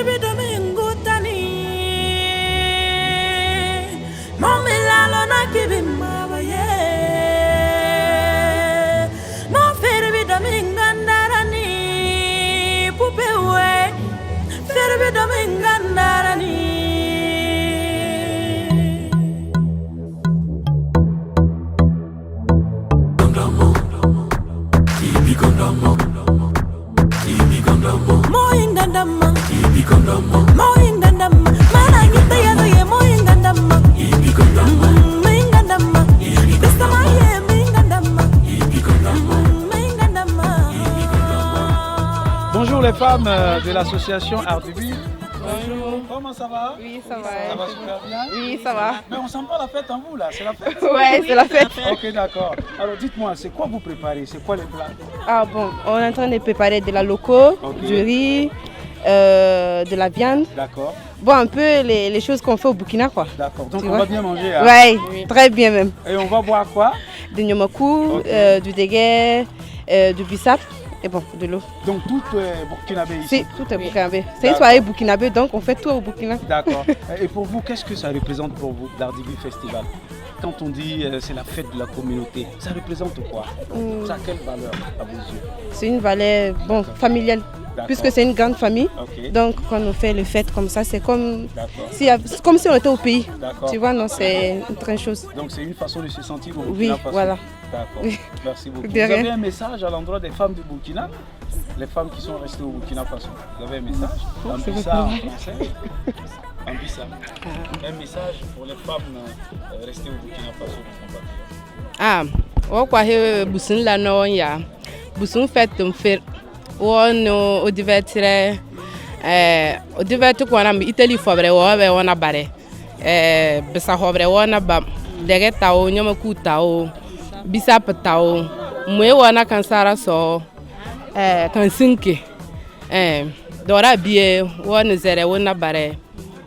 ferbi domingo tani momela lona kibima baye no ferbi domingo ndarani pupewe ferbi domingo ndarani Bonjour les femmes de l'association RDB. Bonjour. Comment ça va? Oui, ça va. Ça va super bien? Oui, ça va. Mais on sent pas la fête en vous là, c'est la fête? Ouais, c'est la fête. Ok, d'accord. Alors dites-moi, c'est quoi vous préparez? C'est quoi les plats? Ah bon, on est en train de préparer de la loco, du riz, de la viande. D'accord. Bon, un peu les choses qu'on fait au Burkina quoi. D'accord, donc Tu on vois? va bien manger. Hein? Ouais, oui, très bien même. Et on va boire quoi? Du nyomaku, Ok. du déguet, du bissap et bon, de l'eau. Donc tout est burkinabé ici? Si, tout est burkinabé. C'est une soirée burkinabé donc on fait tout au Burkina. D'accord. Et pour vous, qu'est-ce que ça représente pour vous, l'Ardibi Festival? Quand on dit c'est la fête de la communauté, ça représente quoi? Ça a quelle valeur à vos yeux? C'est une valeur bon, familiale. Puisque c'est une grande famille, Ok. donc quand on fait les fêtes comme ça, c'est comme, D'accord. c'est comme si on était au pays. D'accord. Tu vois, non, c'est une très chose. Donc c'est une façon de se sentir au Oui, Burkina Faso. voilà. D'accord. Oui. Merci beaucoup. De Vous rien. avez un message à l'endroit des femmes du Burkina? Les femmes qui sont restées au Burkina Faso. Vous avez un message? En Bissa, en français? En Bissa. Un message pour les femmes restées au Burkina Faso. Ah, on croit que Bousson la non ya. Bousson fait un fait. On au divertir qu'on a Italie fabre on a barré. Bessa fabre on a bam. Dege tao nyoma ku tao. Bisa tao. Mwe wana kansara so kansinke. Dora bie on zere on a barré.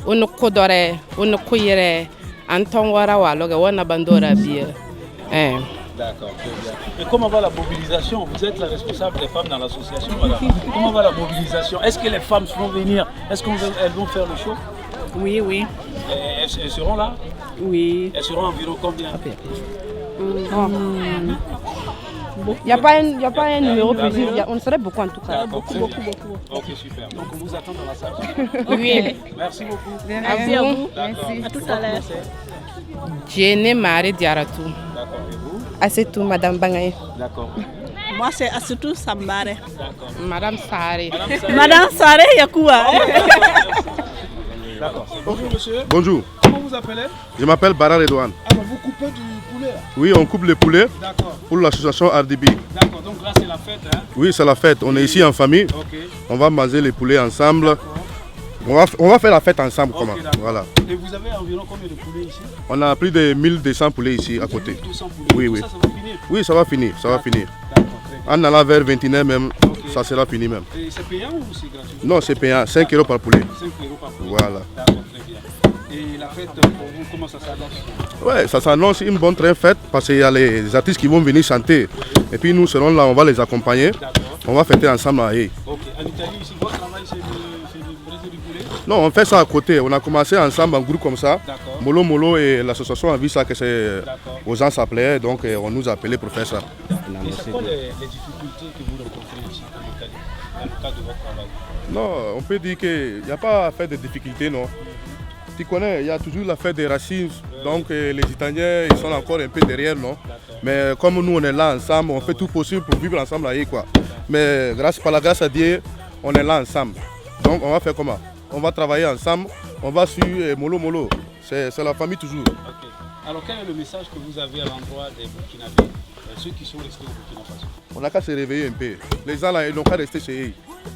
On kodore, on koyere. Anton wara waloge on a bandora bie. D'accord, très bien. Et comment va la mobilisation? Vous êtes la responsable des femmes dans l'association, madame. Comment va la mobilisation? Est-ce que les femmes vont venir? Est-ce qu'elles vont faire le show? Oui, oui. Et elles seront là? Oui. Elles seront environ combien? Il n'y a pas un numéro précis, on serait beaucoup en tout cas. Beaucoup. Ok, super. Donc on vous attend dans la salle. Oui. Merci beaucoup. Merci à vous. Merci. À tout à l'heure. Jenny Marie Diaratou. D'accord, et vous? Ah, c'est tout, Madame Bangaye. D'accord. Moi, c'est Assutou Sambare. D'accord. Madame Sari. Madame Saré Yakoua. D'accord. Bonjour monsieur. Bonjour, Comment vous appelez? je m'appelle Bara Redouane. Alors vous coupez du poulet là? Oui, on coupe les poulets D'accord. pour l'association RDB. D'accord, donc là c'est la fête hein? Oui, c'est la fête. On est ici en famille. Ok. On va manger les poulets ensemble. On va faire la fête ensemble. Ok, Comment? d'accord. Voilà. Et vous avez environ combien de poulets ici? On a plus de 1200 poulets ici à côté. 200 poulets. Oui, Tout oui. Ça va finir? Oui, ça va finir. Ça va finir. D'accord, très bien. En allant vers 21h même, ça sera fini même. Et c'est payant ou c'est gratuit? Non, c'est payant. 5 € par poulet. 5 € par poulet. Voilà. D'accord, très bien. Et la fête pour vous, comment ça s'annonce? Ouais, ça s'annonce une bonne très fête parce qu'il y a les artistes qui vont venir chanter. Et puis nous serons là, on va les accompagner. D'accord. On va fêter ensemble à Haye. Ok. En Italie, ici, votre travail c'est de briser du poulet? Non, on fait ça à côté. On a commencé ensemble en groupe comme ça. D'accord. Molo Molo et l'association a vu ça que c'est D'accord. aux gens s'appelaient, donc on nous a appelés pour faire ça. Et c'est quoi les difficultés que vous rencontrez ici en Italie dans le cadre de votre travail? Non, on peut dire qu'il n'y a pas à faire de difficultés, non. Tu connais, il y a toujours l'affaire des racismes, donc les Italiens ils sont encore un peu derrière, non. Mais comme nous on est là ensemble, on fait tout possible pour vivre ensemble là, quoi. Mais par la grâce à Dieu, on est là ensemble. Donc on va faire comment? On va travailler ensemble, on va suivre Molo Molo. C'est la famille toujours. Ok. Alors quel est le message que vous avez à l'endroit des Burkinabés, ceux qui sont restés au Burkina Faso? On n'a qu'à se réveiller un peu. Les gens là, ils n'ont qu'à rester chez eux.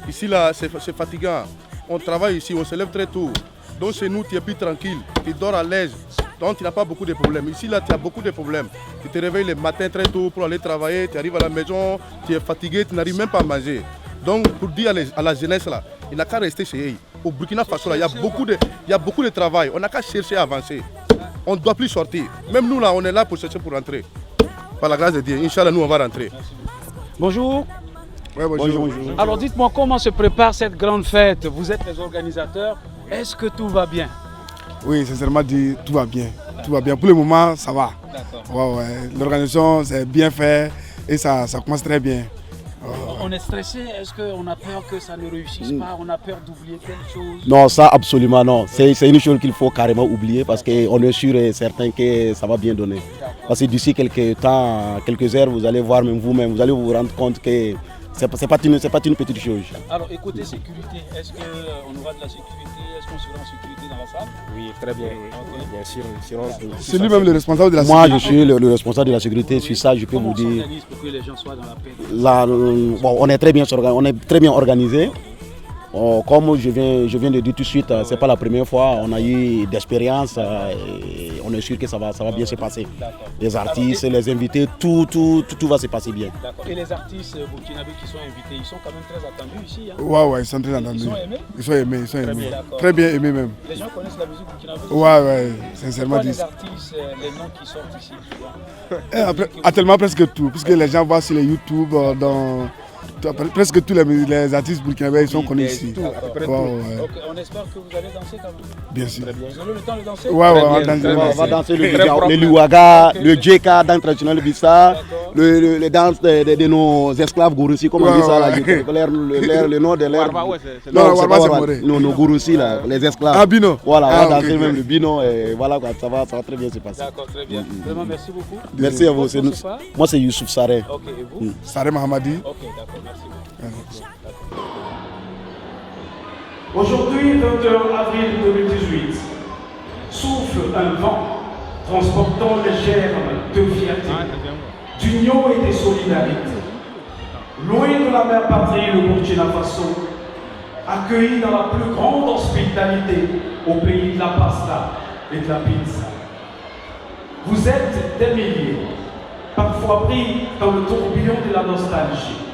Ici là, c'est fatigant. On travaille ici, on se lève très tôt. Donc chez nous, tu es plus tranquille, tu dors à l'aise. Donc tu n'as pas beaucoup de problèmes. Ici là, tu as beaucoup de problèmes. Tu te réveilles le matin très tôt pour aller travailler, tu arrives à la maison, tu es fatigué, tu n'arrives même pas à manger. Donc pour dire à la jeunesse là, il n'a qu'à rester chez eux. Au Burkina Faso là, il y a beaucoup de travail. On n'a qu'à chercher à avancer. On ne doit plus sortir. Même nous là, on est là pour chercher pour rentrer. Par la grâce de Dieu, Inch'Allah, nous on va rentrer. Bonjour. Ouais, bonjour. Alors dites-moi comment se prépare cette grande fête. Vous êtes les organisateurs. Est-ce que tout va bien? Oui, sincèrement dit, tout va bien. Tout va bien. Pour le moment, ça va. D'accord. Ouais. L'organisation, c'est bien fait et ça commence très bien. On est stressé. Est-ce qu'on a peur que ça ne réussisse pas? On a peur d'oublier quelque chose? Non, ça absolument non. C'est une chose qu'il faut carrément oublier parce qu'on est sûr et certain que ça va bien donner. Parce que d'ici quelques temps, quelques heures, vous allez voir même vous-même, vous allez vous rendre compte que c'est pas une petite chose. Alors écoutez, sécurité, est-ce qu'on aura de la sécurité? Est-ce qu'on sera en sécurité dans la salle? Oui, très bien. Okay. Bien sûr. C'est lui-même le responsable de la sécurité. Moi, je suis le responsable de la sécurité. Sur ça, je peux vous dire. Comment on s'organise pour que les gens soient dans la paix? Là, on est très bien organisé. Comme je viens de dire tout de suite, c'est pas la première fois. On a eu d'expérience et on est sûr que ça va bien se passer. Les artistes, les invités, tout va se passer bien. D'accord. Et les artistes burkinabés qui sont invités, ils sont quand même très attendus ici. Hein? Ouais, ils sont très attendus. Ils sont aimés? Ils sont aimés. Très bien aimés même. Les gens connaissent la musique burkinabé? Ouais, sincèrement dit. Les artistes, les noms qui sortent ici? Actuellement presque tout, puisque les gens voient sur les YouTube, presque tous les artistes burkinabés sont connus ici. Okay, on espère que vous allez danser quand même. Bien sûr. Vous avez le temps de danser? On va danser le Liwaga, le Djeka, danse traditionnelle Bissa, les danses de nos esclaves Gourussi, comme on dit ça, le nom de l'air. Non, nos Gourussi, les esclaves. Ah, Bino. Voilà, on va danser même le Bino et voilà, ça va très bien se passer. D'accord, très bien. Vraiment, merci beaucoup. Merci à vous. Moi, c'est Youssouf Saré. Ok, et vous? Saré Mahamadi. Ok, d'accord, merci beaucoup. Aujourd'hui, 21 avril 2018, souffle un vent transportant les germes de fierté, d'union et de solidarité. Loin de la mère patrie, le Burkina Faso, accueilli dans la plus grande hospitalité au pays de la pasta et de la pizza. Vous êtes des milliers, parfois pris dans le tourbillon de la nostalgie,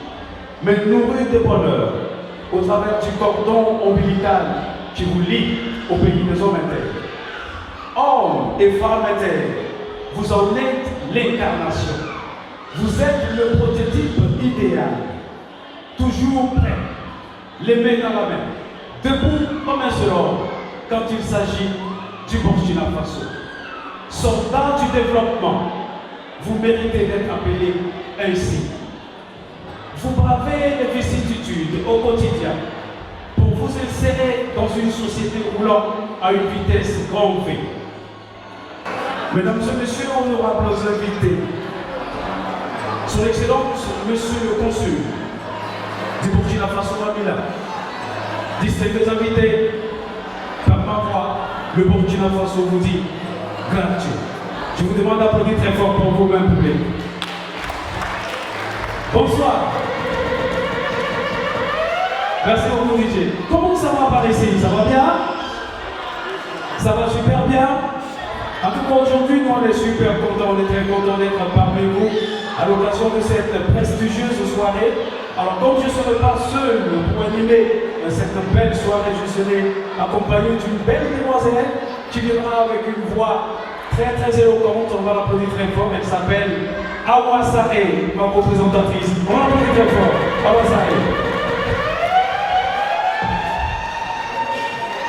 mais nourris de bonheur au travers du cordon ombilical qui vous lie au pays des hommes intègres. Hommes et femmes intègres, vous en êtes l'incarnation. Vous êtes le prototype idéal, toujours prêt, les mains dans la main, debout comme un seul homme quand il s'agit du Burkina Faso. Soldats du développement, vous méritez d'être appelés ainsi. Vous bravez les vicissitudes au quotidien pour vous insérer dans une société roulant à une vitesse grand V. Mesdames et messieurs, honorables invités, Son Excellence, Monsieur le Consul du Burkina Faso à Milan, distingués invités, par ma voix, le Burkina Faso vous dit gratuit. Je vous demande d'applaudir très fort pour vous-même, public. Bonsoir. Merci beaucoup, DJ. Comment ça va par ici? Ça va bien? Ça va super bien? En tout cas, aujourd'hui, nous, on est super contents, on est très contents d'être parmi vous à l'occasion de cette prestigieuse soirée. Alors, comme je ne serai pas seul pour animer cette belle soirée, je serai accompagné d'une belle demoiselle qui viendra avec une voix très éloquente. On va l'applaudir très fort. Elle s'appelle Awa Saré, ma représentatrice. On l'applaudit très fort. Awa Saré.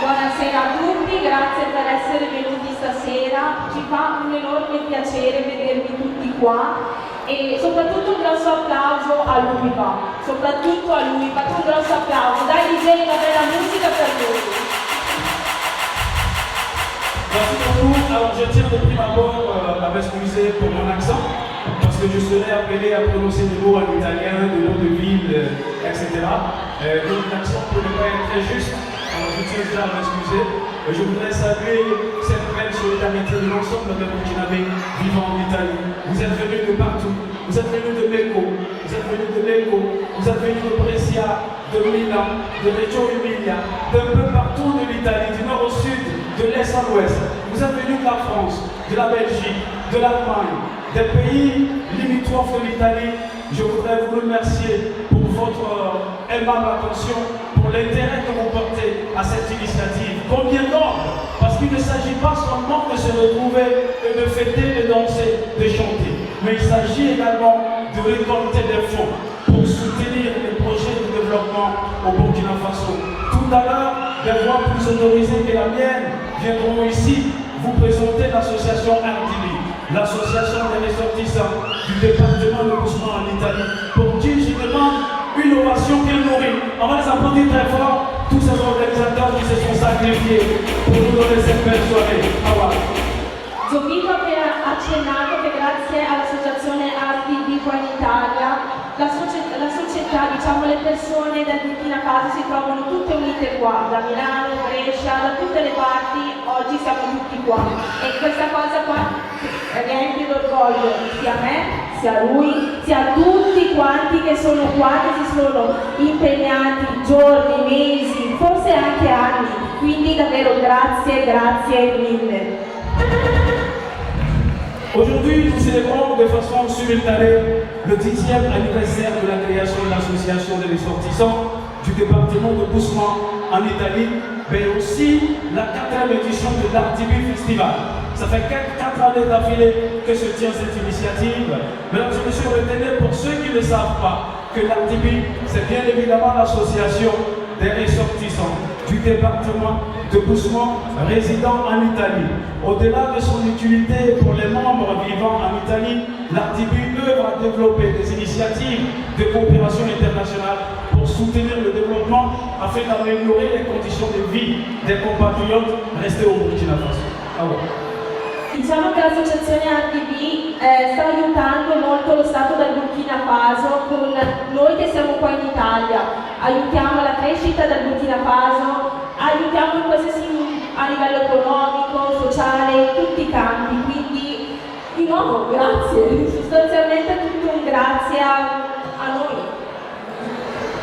Buonasera a tutti, grazie per essere venuti stasera, ci fa un enorme piacere vedervi tutti qua e soprattutto un grosso applauso a l'UIPA, soprattutto a l'UIPA, un grosso applauso, dai DJ, la bella musica per lui. Merci beaucoup. Alors je tiens de prime abord à m'excuser pour mon accent, parce que je serai appelé à prononcer des mots en italien, des noms de villes, etc. Donc l'accent peut ne pas être très juste. Alors je tiens déjà à m'excuser. Je voudrais saluer cette belle solidarité de l'ensemble des Burkinabés vivant en Italie. Vous êtes venus de partout. Vous êtes venus de Lecco, vous êtes venus de Lecco, vous êtes venus de Brescia, de Milan, de Reggio Emilia, d'un peu partout de l'Italie, du nord au sud, de l'est à l'ouest. Vous êtes venus de la France, de la Belgique, de l'Allemagne, des pays limitrophes de l'Italie. Je voudrais vous remercier pour votre aimable attention, pour l'intérêt que vous portez à cette initiative. Combien d'ordres? Parce qu'il ne s'agit pas seulement de se retrouver et de fêter, de danser, de chanter, mais il s'agit également de récolter des fonds pour soutenir les au Burkina Faso. Tout à l'heure, des voix plus autorisées que la mienne viendront ici vous présenter l'association Ardibi, l'association des ressortissants du département de Bousma en Italie, pour qui je demande une ovation bien nourrie. On va les applaudir très fort, tous ces organisateurs qui se sont sacrifiés pour nous donner cette belle soirée. Giovito ha appena accennato che grazie all'associazione Ardibi qua in Italia la società, diciamo le persone del Burkina Faso si trovano tutte unite qua, da Milano, Brescia, da tutte le parti, oggi siamo tutti qua e questa cosa qua riempie d'orgoglio sia a me, sia a lui, sia a tutti quanti che sono qua, che si sono impegnati giorni, mesi, forse anche anni, quindi davvero grazie, grazie mille. Aujourd'hui, nous célébrons de façon simultanée le 10e anniversaire de la création de l'association des ressortissants du département de Bousma en Italie, mais aussi la 4e édition de l'Ardibi Festival. Ça fait 4 années d'affilée que se tient cette initiative. Mesdames et messieurs, retenez pour ceux qui ne savent pas que l'Ardibi, c'est bien évidemment l'association des ressortissants du département de Bousma résidant en Italie. Au-delà de son utilité pour les membres vivant en Italie, l'Ardibi œuvre à développer des initiatives de coopération internationale pour soutenir le développement afin d'améliorer les conditions de vie des compatriotes restés au Burkina Faso. Diciamo che l'associazione Ardibi sta aiutando molto lo Stato del Burkina Faso con noi che siamo qua in Italia, aiutiamo la crescita del Burkina Faso, aiutiamo in qualsiasi a livello economico, sociale, in tutti i campi, quindi di nuovo grazie, sostanzialmente tutto un grazie a noi.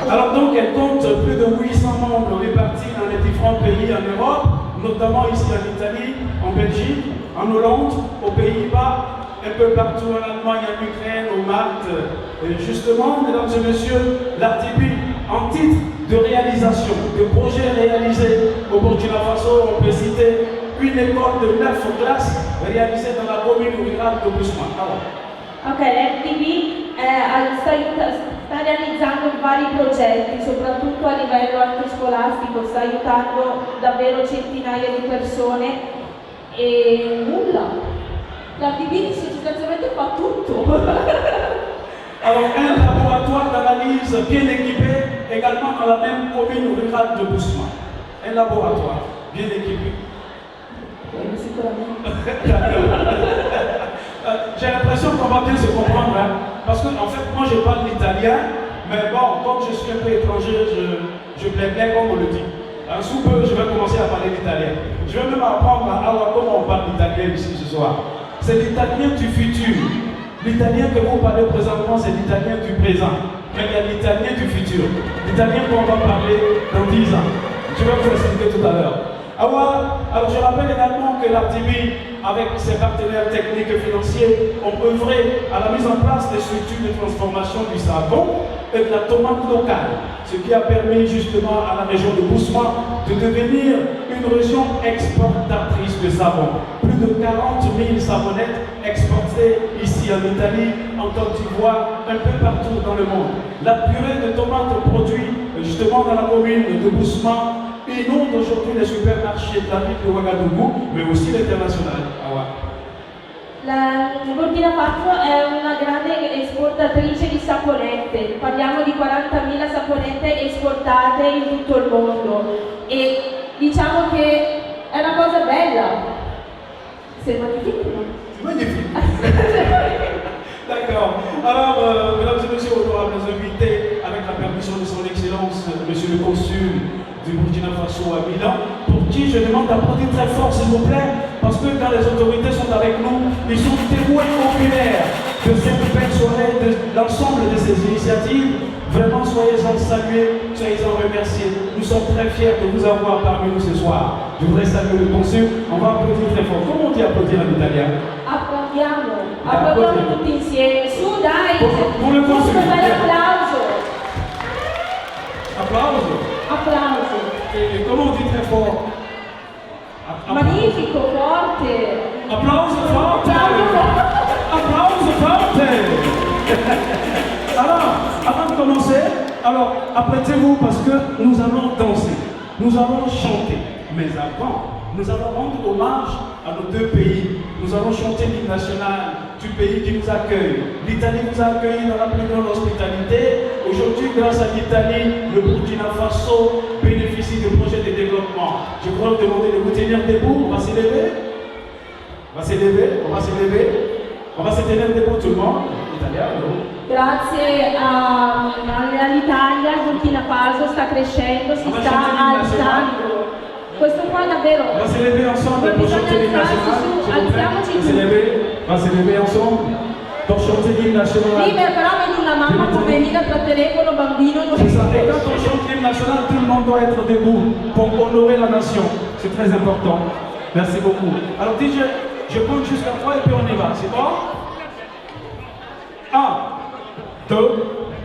Alors donc elle compte plus de 800 membres répartis dans les différents pays en Europe, notamment ici en Italie, en Belgique, en Hollande, aux Pays-Bas, un peu partout en Allemagne, en Ukraine, au Malte. Et justement, mesdames et messieurs, l'Ardibi, en titre de réalisation, de projets réalisés au Burkina Faso, on peut citer une école de 9 classes réalisée dans la commune rurale de Bousma. Ok, l'Ardibi sta realizzando vari progetti, soprattutto a livello anche scolastico, sta aiutando davvero centinaia di persone e nulla. L'Ardibi sostanzialmente fa tutto. Alors un laboratoire d'analyse bien équipé également dans la même commune rurale de Bousma. Un laboratoire bien équipé. J'ai l'impression qu'on va bien se comprendre, hein, parce que en fait moi je parle l'italien, mais bon, comme je suis un peu étranger, je plais bien comme on le dit. Sous peu, je vais commencer à parler l'italien. Je vais même apprendre à comment on parle l'italien ici ce soir. C'est l'italien du futur. L'italien que vous parlez présentement, c'est l'italien du présent. Mais il y a l'italien du futur. L'italien qu'on va parler dans 10 ans. Je vais vous expliquer tout à l'heure. Alors je rappelle également que l'Ardibi, avec ses partenaires techniques et financiers, ont œuvré à la mise en place des structures de transformation du savon et de la tomate locale, ce qui a permis justement à la région de Bousma de devenir une région exportatrice de savon. Plus de 40 000 savonnettes exportées ici en Italie, en Côte d'Ivoire, un peu partout dans le monde. La purée de tomates produite justement dans la commune de Bousma inonde aujourd'hui les supermarchés de la ville de Ouagadougou, mais aussi l'international. Il Burkina Faso è una grande esportatrice di saponette, parliamo di 40.000 saponette esportate in tutto il mondo e diciamo che è una cosa bella. C'est magnifique, non? C'est magnifique. D'accord. Alors, mesdames et messieurs, honorables invités, avec la permission de son Excellence, Monsieur le Consul du Burkina Faso à Milan, pour qui je demande d'applaudir très fort, s'il vous plaît, parce que quand les autorités sont avec nous, ils sont témoins oculaires de cette belle soirée, de l'ensemble de ces initiatives. Vraiment, soyez-en salués, soyez-en remerciés. Nous sommes très fiers de vous avoir parmi nous ce soir. Je voudrais saluer le Consul. On va applaudir très fort. Comment on dit applaudir en italien? Applaudiamo tutti insieme. Su, dai! Pour le Consul. Un bel applauso. Applauso. Applauso. Et comment on dit très fort? Magnifico, forte. Applauso forte. Applauso forte. Alors, avant de commencer, Alors, apprêtez-vous parce que nous allons danser, nous allons chanter. Mais avant, nous allons rendre hommage à nos deux pays. Nous allons chanter l'hymne national du pays qui nous accueille. L'Italie nous a accueillis dans la plus grande hospitalité. Aujourd'hui, grâce à l'Italie, le Burkina Faso bénéficie de projets de développement. Je voudrais vous demander de vous tenir debout. On va s'élever. On va s'élever. On va s'élever. On va se tenir debout tout le monde. Italiano. Grazie all'Italia, il Burkina Faso sta crescendo, si sta alzando. Questo qua davvero. On va s'élever ensemble pour chanter l'hymne national. Alziamoci tutti. On va s'élever ensemble pour chanter l'hymne national. Prima però vedi una mamma poverina tra telefono, bambino, non C'est ça. Et quand on chante l'hymne national, tout le monde doit être debout pour honorer la nation. C'est très important. Merci beaucoup. Alors DJ, je compte jusqu'à 3 et puis on y va. C'est bon? 1, 2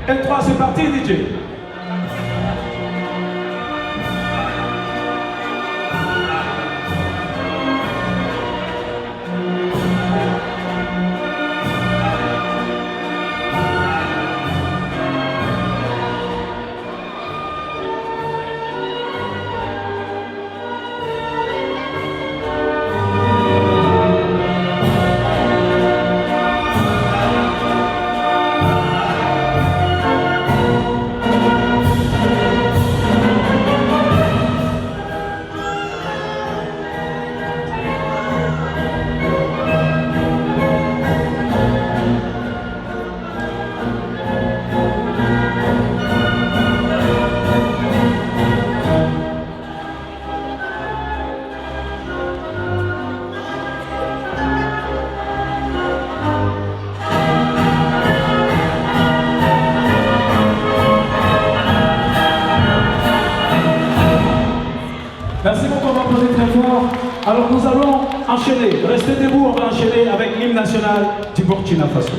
et 3. C'est parti DJ. Merci beaucoup, on va applaudir très fort. Alors nous allons enchaîner, restez debout, on va enchaîner avec l'hymne national du Burkina Faso.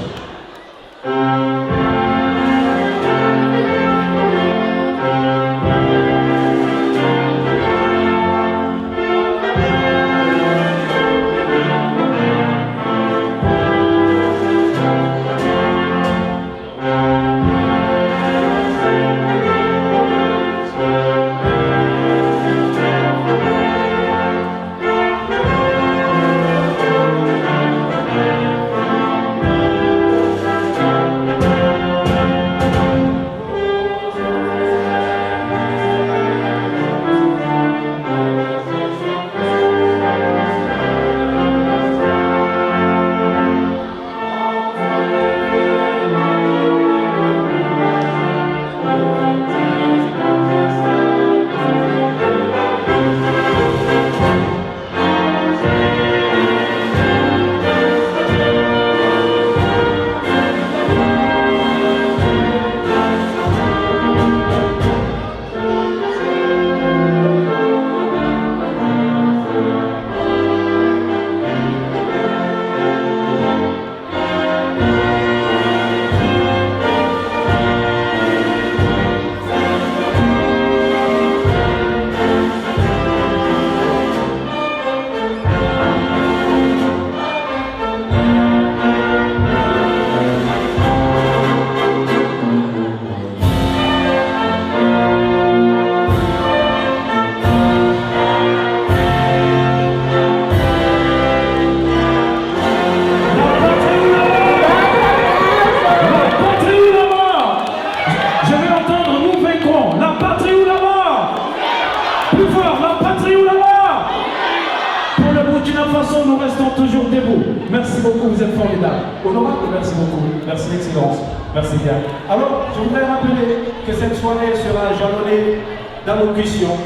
Nous restons toujours debout. Merci beaucoup, vous êtes formidables. Honorable, merci beaucoup. Merci Excellence. Merci bien. Alors, je voudrais rappeler que cette soirée sera jalonnée d'allocutions.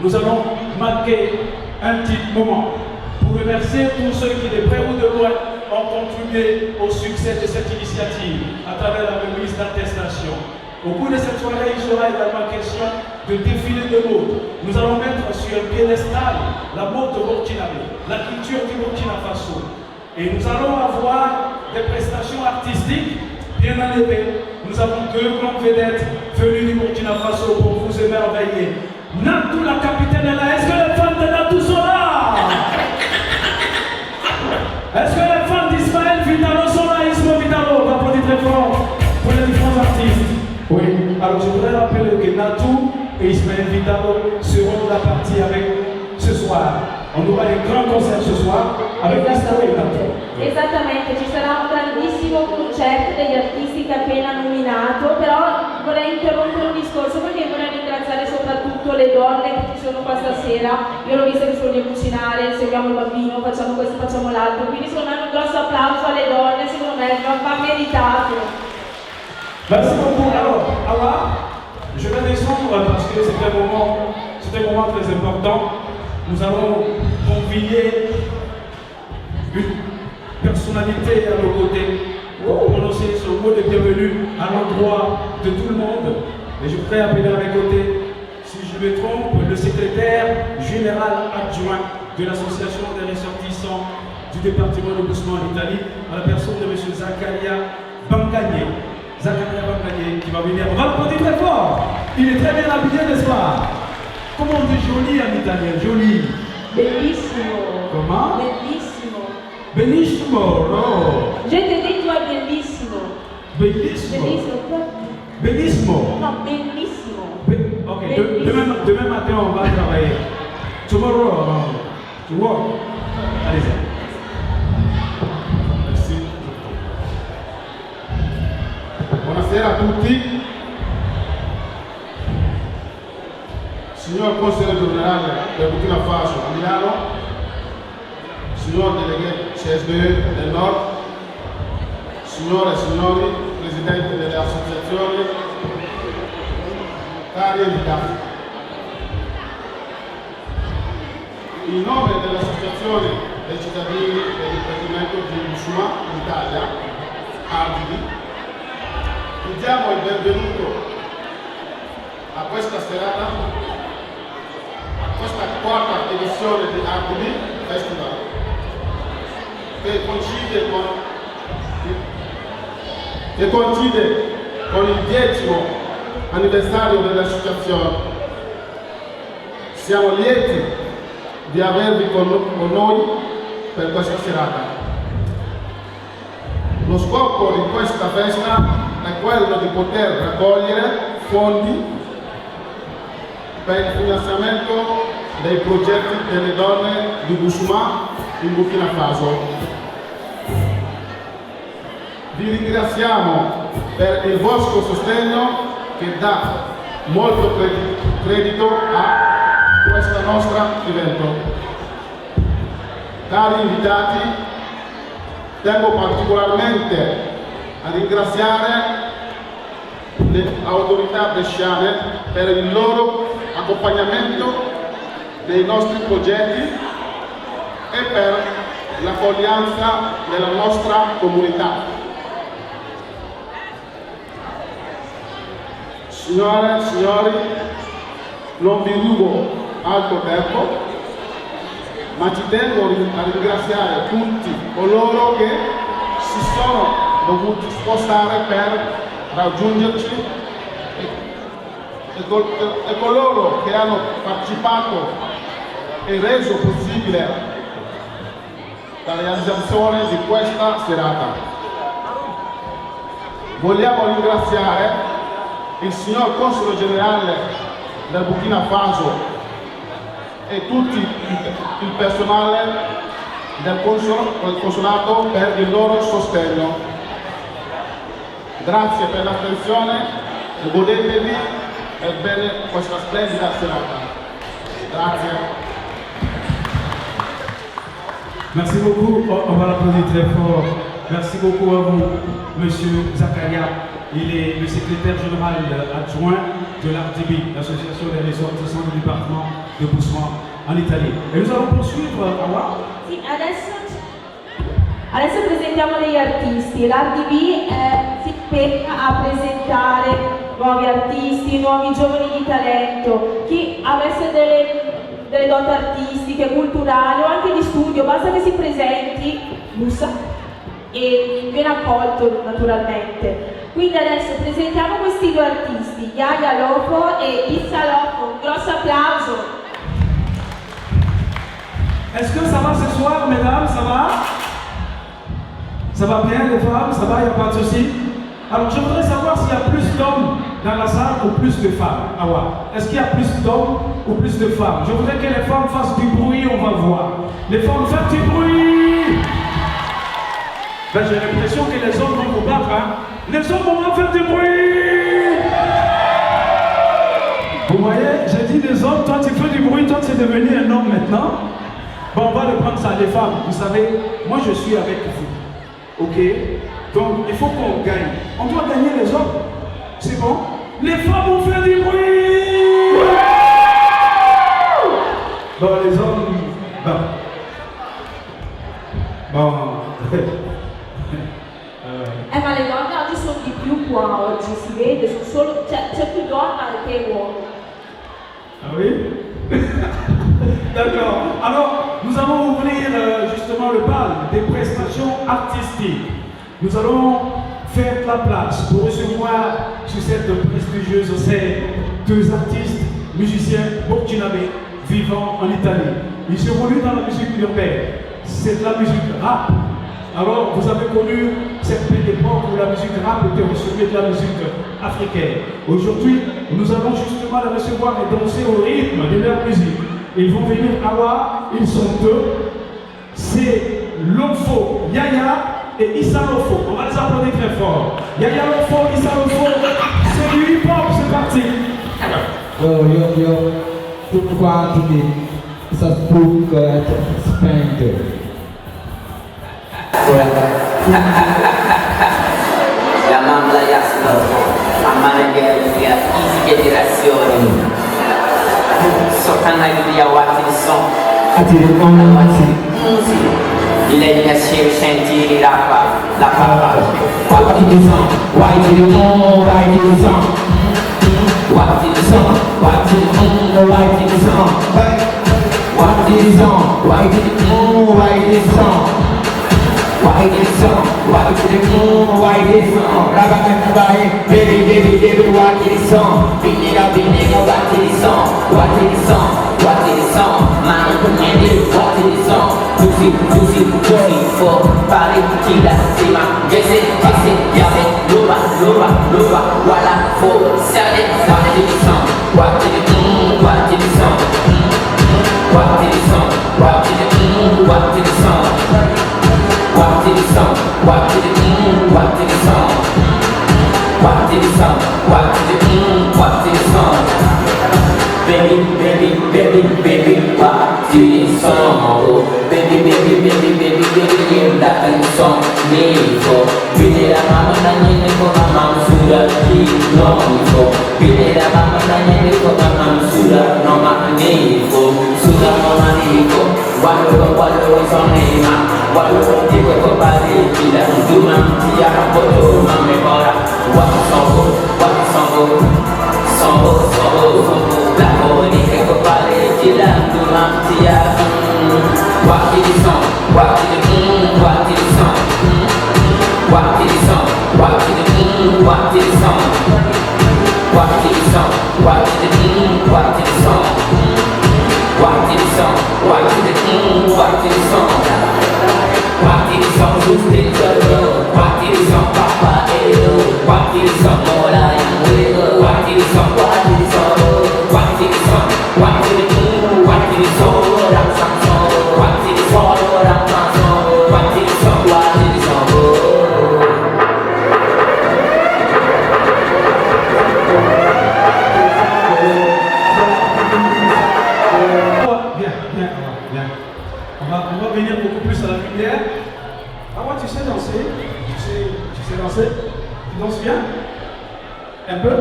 Nous allons marquer un petit moment pour remercier tous ceux qui, de près ou de loin, ont contribué au succès de cette initiative à travers la remise d'attestation. Au cours de cette soirée, il sera également question de défilé de mode. Nous allons mettre sur un piédestal la mode de burkinabé, la culture du Burkina Faso. Et nous allons avoir des prestations artistiques bien élevées. Nous avons deux grandes vedettes venues du Burkina Faso pour vous émerveiller. Natou, la capitaine, est là. Est-ce que les fans de Natou sont là? Est-ce que les fans d'Ismaël Vitalo sont là? Ismo Vitalo, on va applaudir très fort pour les différents artistes. Oui. Alors je voudrais rappeler que Natou et Ismaël Vidal seront de la partie avec ce soir. On aura un grand concert ce soir avec Ismaël et Natou. Esattamente, ci sarà un grandissimo concerto degli artisti che ha appena nominato, però vorrei interrompere un discorso perché vorrei ringraziare soprattutto le donne che ci sono qua stasera. Io l'ho vista che sono lì a cucinare, seguiamo il bambino, facciamo questo, facciamo l'altro, quindi secondo me un grosso applauso alle donne, secondo me va meritato. Merci beaucoup. Alors, Awa, je vais descendre parce que c'est un moment très important. Nous allons convier une personnalité à nos côtés pour prononcer son mot de bienvenue à l'endroit de tout le monde. Et je voudrais appeler à mes côtés, si je me trompe, le secrétaire général adjoint de l'association des ressortissants du département de Bousma en Italie, à la personne de M. Zakaria Bangagné. Zakaria Bangagné qui va venir. On va l'applaudir très fort. Il est très bien habillé, n'est-ce pas? Comment on dit joli en italien? Joli. Bellissimo. Comment? Bellissimo. Bellissimo, no. Je t'ai dit toi bellissimo. Bellissimo. Bellissimo. Bellissimo. No, bellissimo. Ok, Bellissimo. demain matin on va travailler. Tomorrow, to work. Allez-y. Merci. Buonasera a tutti. Signor Consigliere Generale del Burkina Faso a Milano, signor Délégué CSDE del Nord, signore e signori, presidenti delle associazioni, cari invitati. In nome dell'Associazione dei cittadini del Dipartimento di Bousma in Italia, ARDIBI, vi diamo il benvenuto a questa serata, questa quarta edizione di ARDIBI Festival, che coincide con il 10° anniversario dell'associazione. Siamo lieti di avervi con noi per questa serata. Lo scopo di questa festa è quello di poter raccogliere fondi per il finanziamento dei progetti delle donne di Bousma in Burkina Faso. Vi ringraziamo per il vostro sostegno che dà molto credito a questo nostro evento. Cari invitati, tengo particolarmente a ringraziare le autorità bresciane per il loro accompagnamento dei nostri progetti e per l'accoglienza della nostra comunità. Signore e signori, non vi rubo altro tempo, ma ci tengo a ringraziare tutti coloro che si sono dovuti spostare per raggiungerci e coloro che hanno partecipato e reso possibile la realizzazione di questa serata. Vogliamo ringraziare il signor Console Generale del Burkina Faso e tutto il personale del consolato per il loro sostegno. Grazie per l'attenzione e godetevi e bene questa splendida serata. Grazie. Merci beaucoup, on va l'applaudir très fort. Merci beaucoup à vous, Monsieur Zakaria. Il est le secrétaire général adjoint de l'ARDIBI, l'association des ressortissants du département de Bousma en Italie. E nous allons poursuivre, Awa. Sì, adesso presentiamo degli artisti. L'ARDIBI si impegna a presentare nuovi artisti, nuovi giovani di talento. Chi avesse delle doti artistiche, culturali o anche di studio, basta che si presenti, bussa e viene accolto naturalmente. Quindi adesso presentiamo questi due artisti, Yaya Lofo e Issa Lofo. Un grosso applauso. Est-ce que ça va ce soir, mesdames? Ça va? Ça va bien, les femmes? Ça va, il n'y a pas de souci? Alors, je voudrais savoir s'il y a plus d'hommes dans la salle ou plus de femmes? Est-ce qu'il y a plus d'hommes ou plus de femmes? Je voudrais que les femmes fassent du bruit, on va voir. Les femmes, faites du bruit! Ben, j'ai l'impression que les hommes vont vous battre. Hein? Les hommes vont faire du bruit! Vous voyez, j'ai dit des hommes, toi tu fais du bruit, toi tu es devenu un homme maintenant. Bon, on va le prendre ça, les femmes. Vous savez, moi je suis avec vous. Ok? Donc, il faut qu'on gagne. On doit gagner les hommes. C'est bon? Les femmes vont faire du bruit! Bon, les hommes... Bon. Ma le donne oggi sono di più qua oggi, si vede, sono solo, c'è più donna che uomo. Ah oui? D'accord. Alors, nous allons ouvrir justement le bal des prestations artistiques. Nous allons faire la place pour recevoir sur cette prestigieuse scène 2 artistes, musiciens burkinabés vivant en Italie. Ils sont connus dans la musique urbaine. C'est de la musique rap. Alors, vous avez connu cette belle époque où la musique rap était au sommet de la musique africaine. Aujourd'hui, nous allons justement les recevoir et danser au rythme de leur musique. Ils vont venir à Awa, ils sont 2. C'est Lofo, Yaya et Issa Lofo. On va les applaudir très fort. Yaya Lofo, Issa Lofo, c'est du hip-hop, c'est parti. Yo, pourquoi tu dis ça se trouve que c'est spent? La mamma jasno, a managare easy generazioni. So canali di awati son. Il est bien sûr sentire la papa. What did you song? Why did you know? Why did you song? What did you song? What did you know? Why did you song? What did you song? Why did you know? Why did you song? Why this song? Why to the moon? Why this song? Baby, what this song? Beat it up, what this song? What this song? What this song? Man, commanded, what this song? Pussy, for Paris, Kila, Sima, Jesse, Yabe, Lura, Walla, for Sally, what this song? What this song? What this song? What this song? What this song? What did the song? What did the song? What did the what did the song? What did the song? What did the what did the song? Baby, what did the song? Baby, that song Nico. Bine la mama na nyene ko mama sura Nico. Bine la mama na nyene ko mama sura no ma Nico. Sura no ma Nico. Walu sonema. Walu tipe ko pare kila duma ya boto mame bora. Walu songo. La boni ko pare kila duma ya. What did the song? What did the what did the song? What did the song? What did the what did the song? What did the song? What did the what did the song? What did the song? What did the what did the song? What did the song? Who's the girl? What did the song? Papa Edo. What did the song? Mola Yanguego. What did the song? What did the song? What did the song? What did the what did the song? What did the song? What did the song? What did the song? Bien. On va venir beaucoup plus à la lumière. Ah, tu sais danser? Tu sais danser? Tu danses bien? Un peu?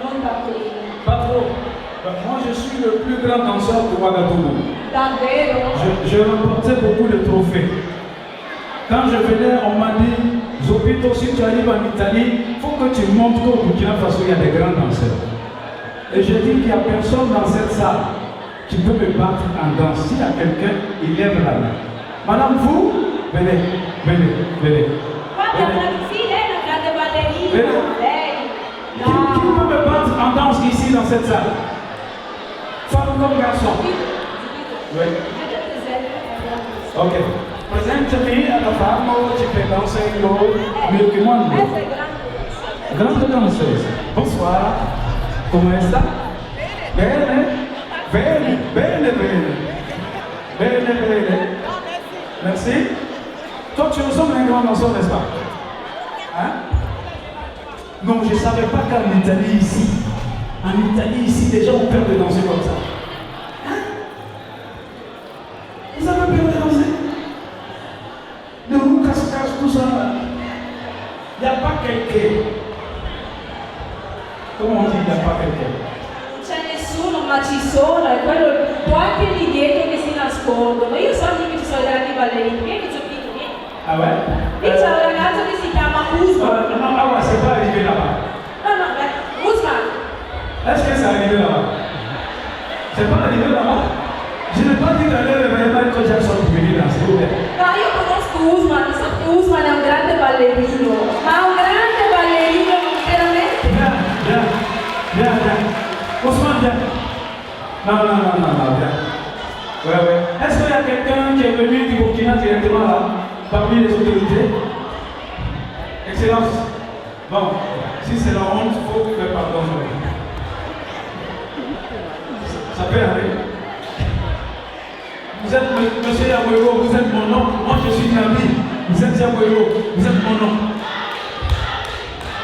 Non, pas trop. Moi, je suis le plus grand danseur de Ouagadougou. Davvero? Je remportais beaucoup de trophées. Quand je venais, on m'a dit, Zopito, si tu arrives en Italie, il faut que tu montres qu'au Burkina Faso, il y a des grands danseurs. Et je dis qu'il n'y a personne dans cette salle qui peut me battre en danse. S'il y a quelqu'un, il lève la main. Madame, vous, venez. Guarda, sì, lei è una grande ballerina. Lei. Qui peut me battre en danse ici dans cette salle? Femme comme garçon. Oui. Ok. Présente-moi à la femme, tu peux danser mieux que moi. grande danseuse. Bonsoir. Comment est-ce? Bene, bene, bene, bene. Bene, bene. Merci. Toi, tu ressembles à un grand danseur, n'est-ce pas? Hein? Non, je ne savais pas qu'en Italie, ici, les gens ont peur de danser comme ça. Hein? Vous avez peur de danser? De vous casse-casse, tout ça. Il n'y a pas quelqu'un. Comment on dit il n'y a pas quelqu'un? Non c'è nessuno, ma ci sono, è quello un po' anche lì dietro che si nascondono. Io so lì che ci sono grandi ballerini, vieni che c'ho visto, vieni. Ah ouais? Lì c'è un ragazzo che si chiama Usman. Non, ah ouais, c'est pas arrivé là-bas. No, Usman. Est-ce que c'est arrivé là-bas? C'est pas arrivé là-bas? Je n'ai pas dit d'aller réveiller Michael Jackson pour venir danser. No, io conosco Usman, so che Usman è un grande ballerino, ma un grande ballerino veramente. Viens. Ousmane, viens. Non, viens. Ouais. Est-ce qu'il y a quelqu'un qui est venu du Burkina directement là, parmi les autorités? Excellence. Bon, si c'est la honte, il faut faire pardon. Ça peut arriver. Vous êtes monsieur Yaboyo, vous êtes mon oncle. Moi je suis Nabi. Vous êtes Yaboyo, vous êtes mon oncle.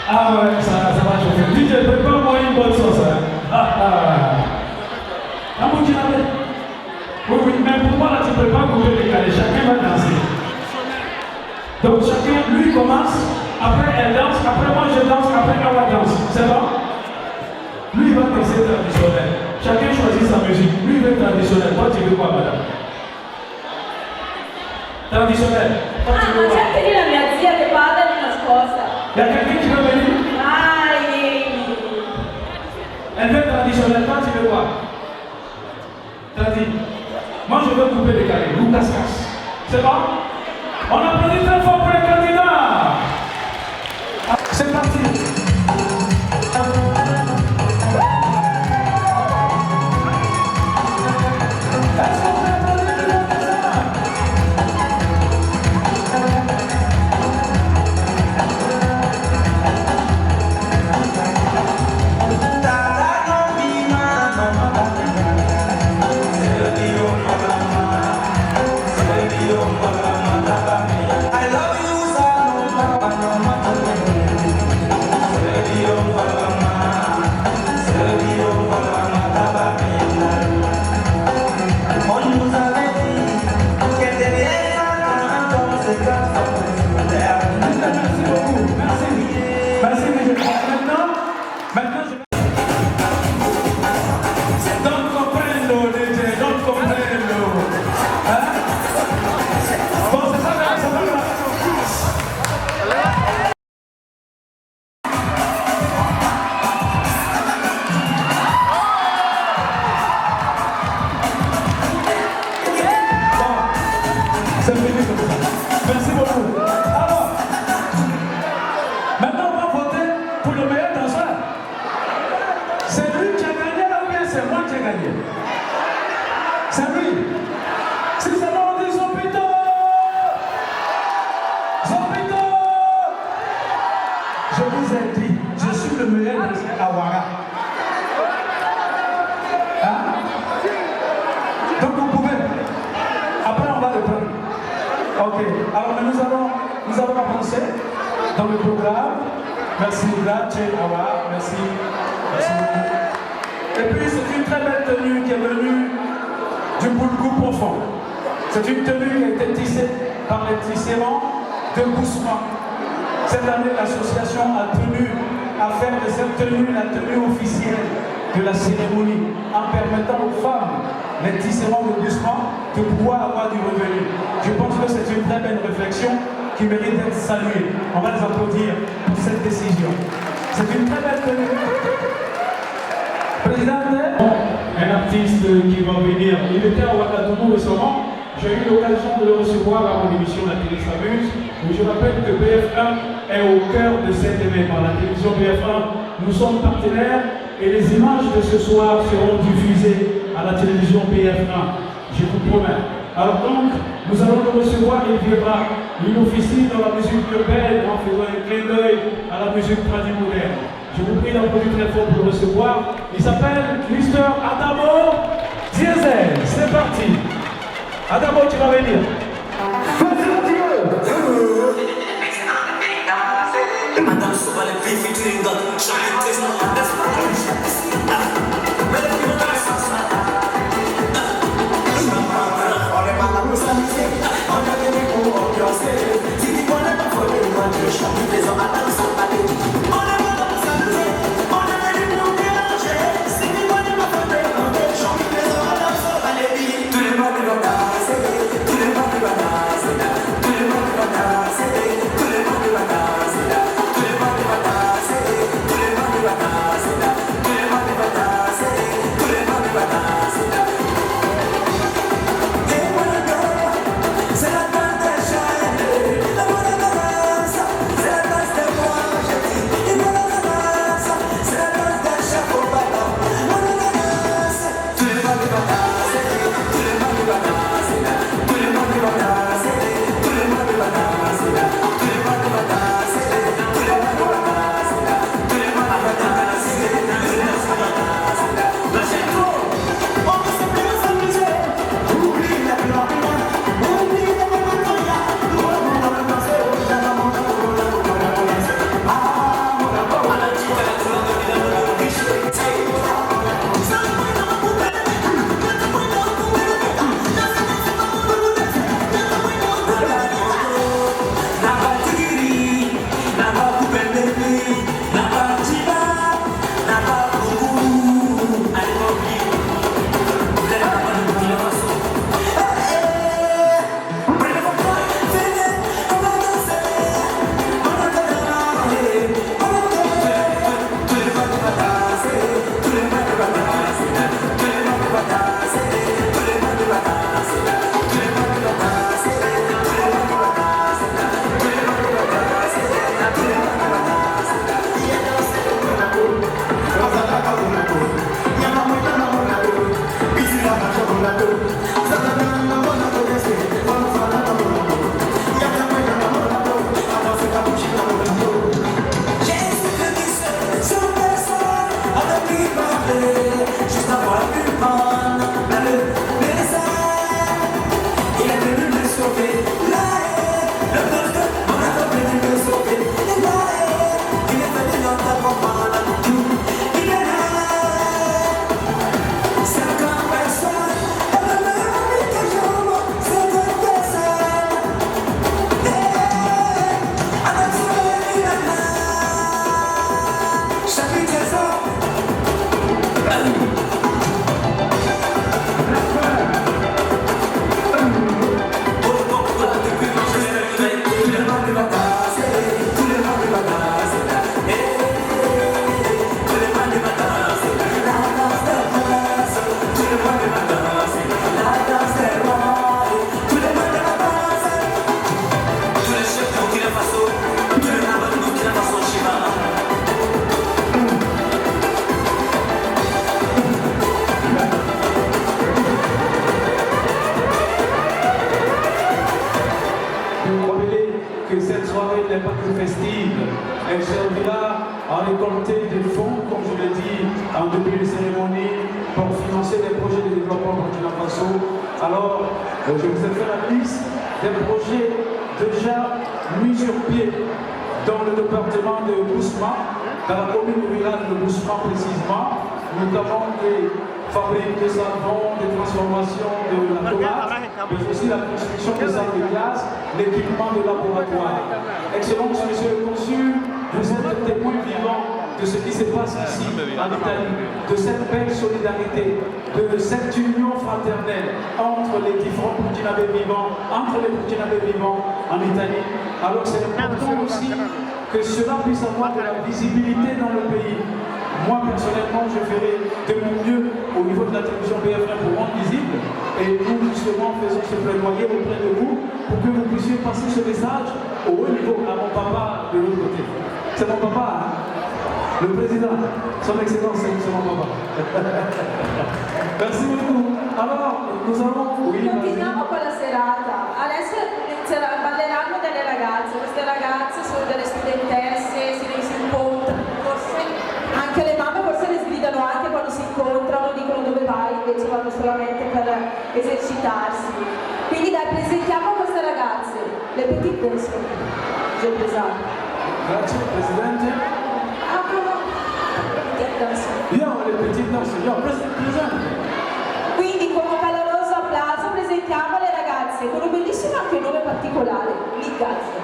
Ah ouais, ça va chauffer. DJ, prépare-moi une bonne sauce. Un bout qui l'avait. Oui, mais pourquoi là tu ne peux pas couper les calés? Chacun va danser. Donc chacun, lui commence, après elle danse, après moi je danse, après elle va danser. C'est bon? Lui il va danser traditionnel. Chacun choisit sa musique. Lui il veut traditionnel. Toi tu veux quoi, madame? Traditionnel. Ah, ma c'è anche lì la mia zia che parla di nascosta. Il y a quelqu'un qui veut venir? Elle veut traditionnel, toi tu veux quoi? Tradi. Moi je veux couper les carrés, Lucas Cass. C'est bon? On applaudit très fort pour les candidats. C'est parti. Merci beaucoup. Alors, maintenant on va voter pour le meilleur danseur. C'est lui qui a gagné là ou bien c'est moi qui ai gagné? C'est lui. Si c'est moi, on dit Zopito. Zopito. Je vous ai dit, je suis le meilleur danseur à Ouara. Hein? Donc vous pouvez. Après on va le prendre. Ok, alors nous allons avancer dans le programme. Merci Tché Awa, merci beaucoup. Et puis c'est une très belle tenue qui est venue du Boulgou profond. C'est une tenue qui a été tissée par les tisserands de Bousman. Cette année, l'association a tenu à faire de cette tenue la tenue officielle de la cérémonie, en permettant aux femmes, les tisserands de Bousman, de pouvoir avoir du revenu. Je pense que c'est une très belle réflexion qui mérite d'être saluée. On va les applaudir pour cette décision. C'est une très belle tenue. Président, un artiste qui va venir, il était à Ouagadougou récemment. J'ai eu l'occasion de le recevoir à mon émission La Télé s'amuse, où je rappelle que BF1 est au cœur de cet événement. La télévision BF1, nous sommes partenaires et les images de ce soir seront diffusées à la télévision BF1. Je vous promets. Alors donc, nous allons le recevoir, il viendra. Il officie dans la musique urbaine en faisant un clin d'œil à la musique traditionnelle. Je vous prie d'applaudir très fort pour le recevoir. Il s'appelle Mr. Adamo Diesel. C'est parti. Adamo, tu vas venir. Elle servira à récolter des fonds, comme je l'ai dit en début de cérémonie, pour financer des projets de développement au Burkina Faso. Alors, je vous ai fait la liste des projets déjà mis sur pied dans le département de Bousma, dans la commune rurale de Bousma précisément, notamment des fabriques de savon, des transformations de la tomate, mais aussi la construction des salles de classe, l'équipement de laboratoire. Excellence, monsieur le consul, vous êtes le témoin vivant de ce qui se passe ici en Italie, de cette belle solidarité, de cette union fraternelle entre les différents Burkinabés vivants, entre les Burkinabés vivants en Italie. Alors c'est important aussi que cela puisse avoir de la visibilité dans le pays. Moi, personnellement, je ferai de mon mieux au niveau de la télévision BFM pour rendre visible. Et nous, justement, faisons ce plaidoyer auprès de vous pour que vous puissiez passer ce message au haut niveau, à mon papa de l'autre côté. C'est mon papa, hein? Le président, son excellence, c'est mon papa. Merci beaucoup. Alors, nous allons... Oui, continuiamo con la serata. Adesso balleranno delle ragazze. Queste ragazze sono delle studentesse, si incontrano, forse anche le mamme forse le sgridano anche quando si incontrano, dicono dove vai, invece vanno solamente per esercitarsi. Quindi dai, presentiamo queste ragazze, le petite danse. Grazie Presidente. Io le petite danse, io presente. Quindi con un caloroso applauso presentiamo le ragazze con un bellissimo anche nome particolare, Ligazze.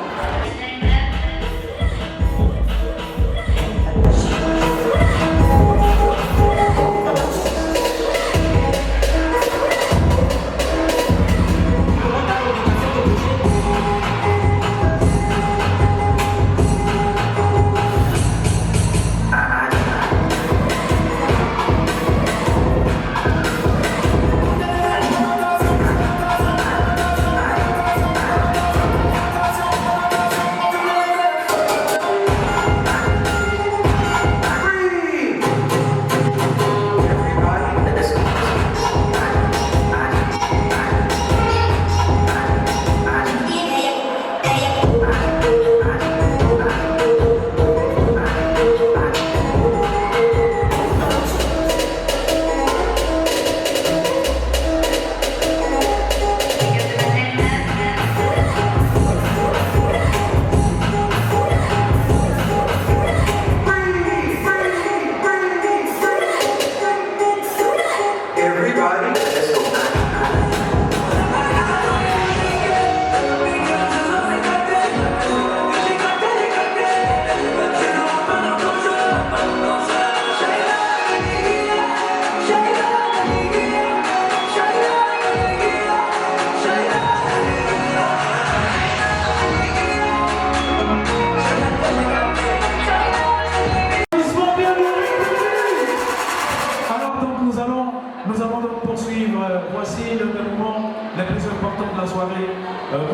Voici le moment le plus important de la soirée,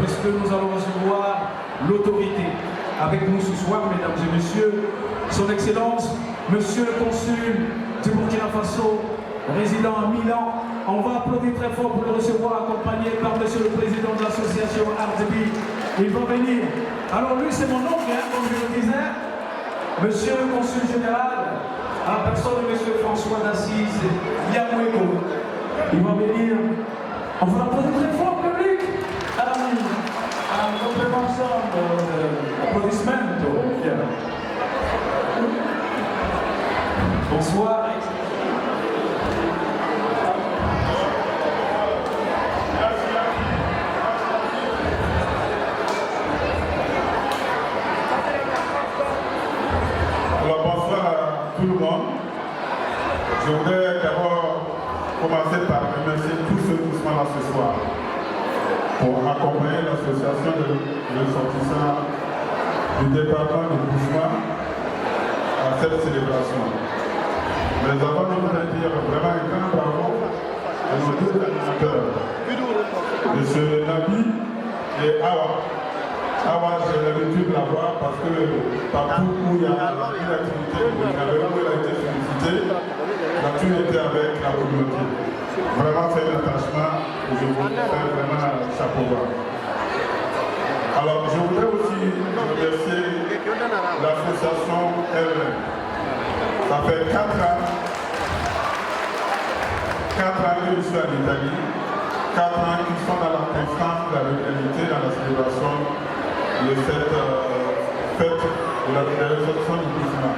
puisque nous allons recevoir l'autorité. Avec nous ce soir, mesdames et messieurs, son Excellence, Monsieur le Consul du Burkina Faso, résident à Milan. On va applaudir très fort pour le recevoir, accompagné par Monsieur le Président de l'association RDB. Il va venir. Alors lui, c'est mon oncle, hein, comme je le disais. Monsieur le Consul Général, à la personne de Monsieur François d'Assise, Yamoueko. Il va venir. On va applaudir très fort, public. Un complément d'applaudissements. Bonsoir. Alors bonsoir à tout le monde. Je voudrais d'abord commencer par remercier tous ceux qui sont là ce soir pour accompagner l'association de ressortissants du département de Bousma à cette célébration. Mais avant, je voudrais dire vraiment un grand bravo à nos deux animateurs, M. Nabi et Awa. Awa, j'ai l'habitude de la voir parce que partout où il y a une activité, où elle a été félicitée, là-dessus était avec la communauté. Vraiment, c'est un attachement que je vous fais vraiment chapeau bas. Alors, je voudrais aussi remercier l'association elle-même. Ça fait 4 ans que je suis en Italie, 4 ans qu'ils sont dans la constance de la réalité, dans la célébration de cette fête de la résurrection du Bousma.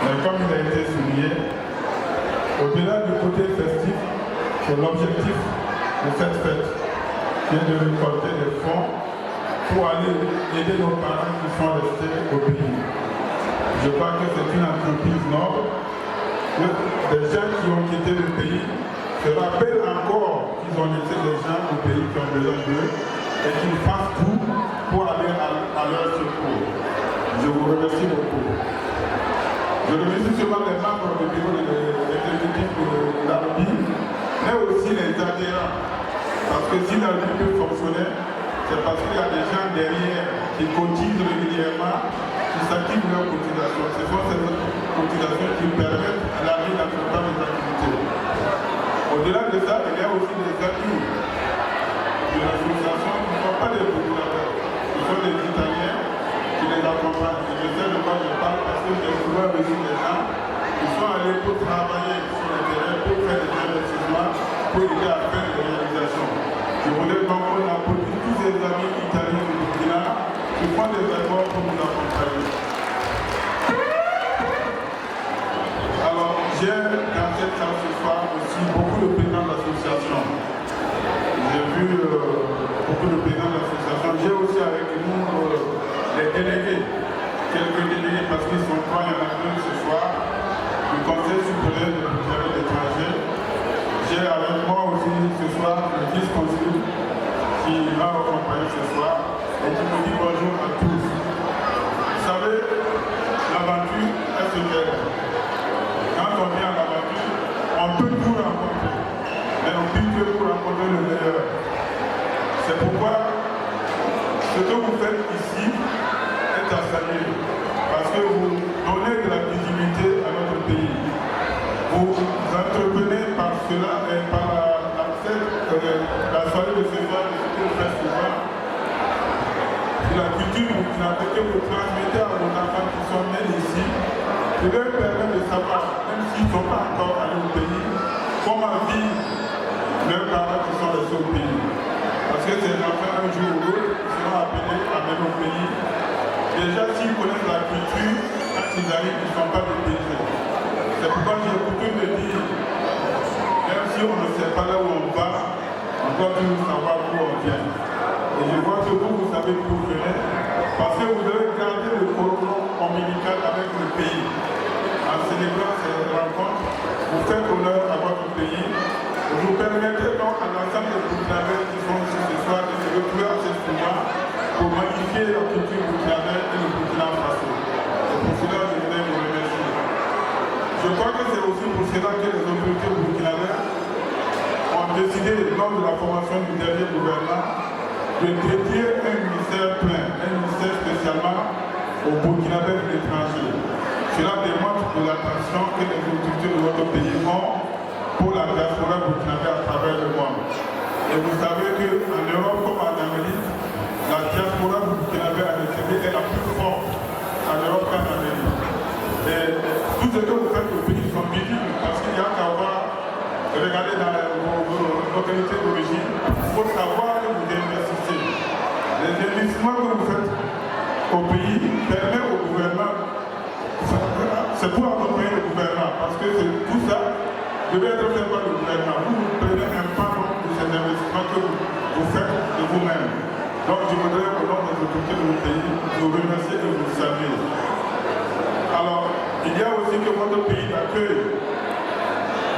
Mais comme il a été souligné, au-delà du côté festif, c'est l'objectif de cette fête qui est de récolter des fonds pour aller aider nos parents qui sont restés au pays. Je crois que c'est une entreprise noble, que des gens qui ont quitté le pays se rappellent encore qu'ils ont laissé des gens au pays qui ont besoin d'eux et qu'ils fassent tout pour aller à leur secours. Je vous remercie beaucoup. Je remercie seulement les membres du bureau de l'exécutif de l'ARBI, mais aussi les adhérents. Parce que si l'ARBI peut fonctionner, c'est parce qu'il y a des gens derrière qui cotisent régulièrement, qui s'activent leurs cotisations. Ce sont ces cotisations qui permettent à l'ARBI d'entreprendre les activités. pour aider à faire des réalisations. Je voulais donc applaudir tous les amis italiens du Burkina qui font des efforts pour nous accompagner. Alors, j'ai dans cette salle ce soir aussi beaucoup de présidents d'associations. J'ai vu beaucoup de présidents d'associations. J'ai aussi avec nous les délégués, quelques délégués parce qu'ils sont trois, il y en a deux ce soir, du Conseil supérieur de l'étranger. J'ai avec moi aussi ce soir le vice-consul qui m'a accompagné ce soir et qui me dit bonjour à tous. Vous savez, l'aventure, elle se gère. Quand on vient à l'aventure, on peut tout rencontrer, mais on peut que pour rencontrer le meilleur. C'est pourquoi ce que vous faites ici est à saluer, parce que vous donnez de la visibilité à notre pays. Vous entreprenez par cela et par la soirée de ce soir, de ce que vous faites souvent, de la culture que vous transmettez à vos enfants qui sont nés ici, qui leur permet de savoir, même s'ils ne sont pas encore allés au pays, comment vivent leurs parents qui sont restés au pays. Parce que ces enfants, un jour ou l'autre, seront appelés à venir au pays. Déjà, s'ils connaissent la culture, quand ils arrivent, ils ne sont pas dépaysés. C'est pourquoi j'ai coutume de dire, même si on ne sait pas là où on va, on doit toujours savoir d'où on vient. Et je vois que vous savez d'où vous venez, parce que vous devez garder le cordon ombilical avec le pays. En célébrant ces rencontres, vous faites honneur à votre pays. Vous permettez donc à l'ensemble des Burkinabés qui sont ici ce soir de se retrouver assez souvent pour magnifier la culture burkinabé et le Burkina Faso. C'est pour cela que je voulais vous remercier. Je crois que c'est aussi pour cela que les autorités burkinabées ont décidé, lors de la formation du dernier gouvernement, de dédier un ministère plein, un ministère spécialement aux Burkinabés de l'étranger. Cela démontre de l'attention que les autorités de votre pays ont pour la diaspora burkinabé à travers le monde. Et vous savez qu'en Europe comme en Amérique, la diaspora burkinabé à l'étranger est la plus forte en Europe qu'en Amérique. Et tout ce que vous faites au pays sont visibles parce qu'il y a qu'à voir, regarder dans vos localités d'origine, il faut savoir que vous investissez. Les investissements que vous faites au pays permettent au gouvernement, c'est pour accompagner le gouvernement, parce que tout ça devait être fait par le gouvernement. Vous prenez un part de ces investissements que vous faites de vous-même. Donc je voudrais, au nom des autorités de notre pays, vous remercier et vous saluer. Alors, il y a aussi que votre pays d'accueil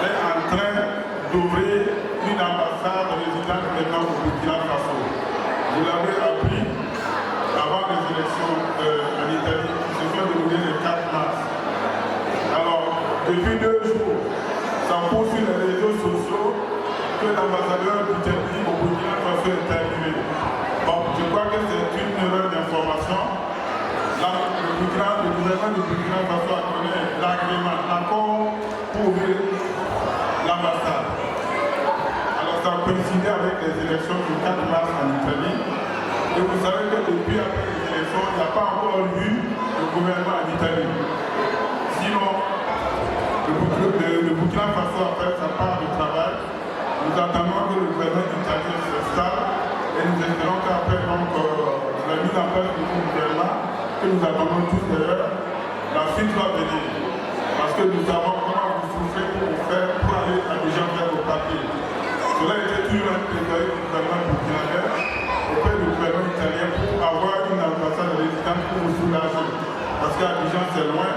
est en train d'ouvrir une ambassade résidente maintenant au Burkina Faso. Vous l'avez appris avant les élections en Italie qui se sont déroulées le 4 mars. Alors, depuis 2 jours, ça pousse sur les réseaux sociaux que l'ambassadeur d'Italie au Burkina Faso est arrivé. Bon, je crois que c'est une erreur d'information. Le gouvernement du Burkina Faso a donné l'agrément, l'accord pour ouvrir l'ambassade. Alors ça a coïncidé avec les élections du 4 mars en Italie. Et vous savez que depuis après les élections, il n'y a pas encore eu le gouvernement en Italie. Sinon, le Burkina Faso a fait sa part de travail. Nous attendons que le gouvernement italien s'installe et nous espérons qu'après la mise en place du gouvernement, que nous attendons tous d'ailleurs, la suite va venir. Parce que nous savons comment vous souffrez pour aller à des gens faire vos papiers. Cela était toujours un plaidoyer du gouvernement burkinabé auprès du gouvernement italien pour avoir une ambassade résidente pour vous soulager. Parce qu'Abidjan c'est loin,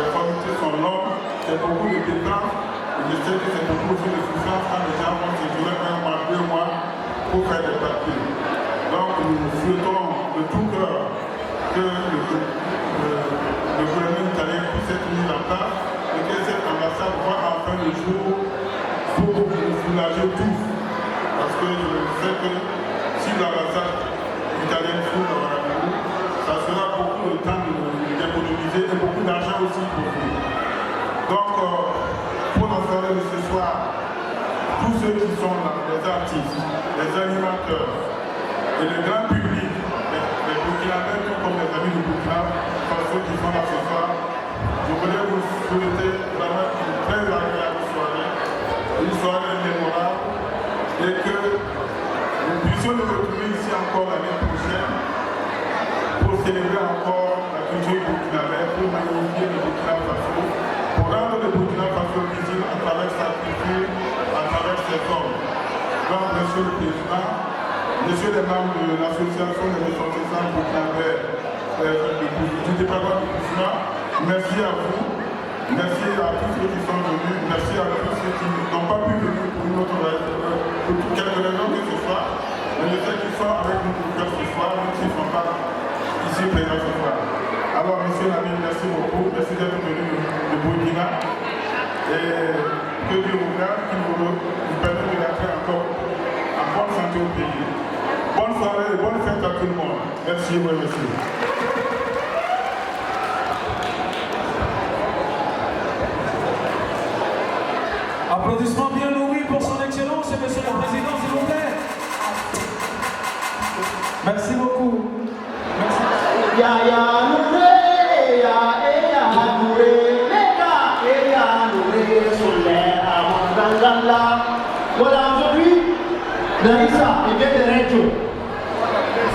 les formalités sont longues, il y a beaucoup de dépenses, et je sais que c'est beaucoup aussi de souffrance quand les gens vont séjourner 1 mois, 2 mois pour faire des papiers. Donc nous souhaitons de tout cœur que le gouvernement italien puisse être mis en place et que cette ambassade voit enfin le jour pour nous soulager tous. Parce que je sais que si l'ambassade italienne s'ouvre à nous, ça sera beaucoup de temps d'économiser et beaucoup d'argent aussi pour vous. Donc, pour la soirée de ce soir, tous ceux qui sont là, les artistes, les animateurs et le grand public, les Burkinabés, tout comme les amis du Burkina, ceux qui sont là ce soir, je voulais vous souhaiter vraiment une très agréable soirée, une soirée mémorable. et que nous puissions nous retrouver ici encore l'année prochaine pour célébrer encore la culture burkinabé, pour magnifier le Burkina Faso, pour rendre le Burkina Faso visible à travers sa culture, à travers ses hommes. Donc, Monsieur le Président, Messieurs les membres de l'association des ressortissants burkinabés du département du Burkina, merci à vous, merci à tous ceux qui sont venus, merci à tous ceux qui n'ont pas pu venir pour une autre raison, pour quelque raison que ce soit, mais je sais qu'ils sont avec nous pour faire ce soir, même s'ils ne sont pas ici présents ce soir. Alors, Monsieur l'ami, merci beaucoup, merci d'être venu de Burkina, et que Dieu vous garde, qu'il vous permette de rentrer encore en bonne santé au pays. Bonne soirée et bonne fête à tout le monde. Merci, oui, merci. Applaudissements bien nourris pour son excellence et Monsieur le Président, s'il vous plaît. Merci beaucoup. Voilà, aujourd'hui, Larissa, il vient de Rencho.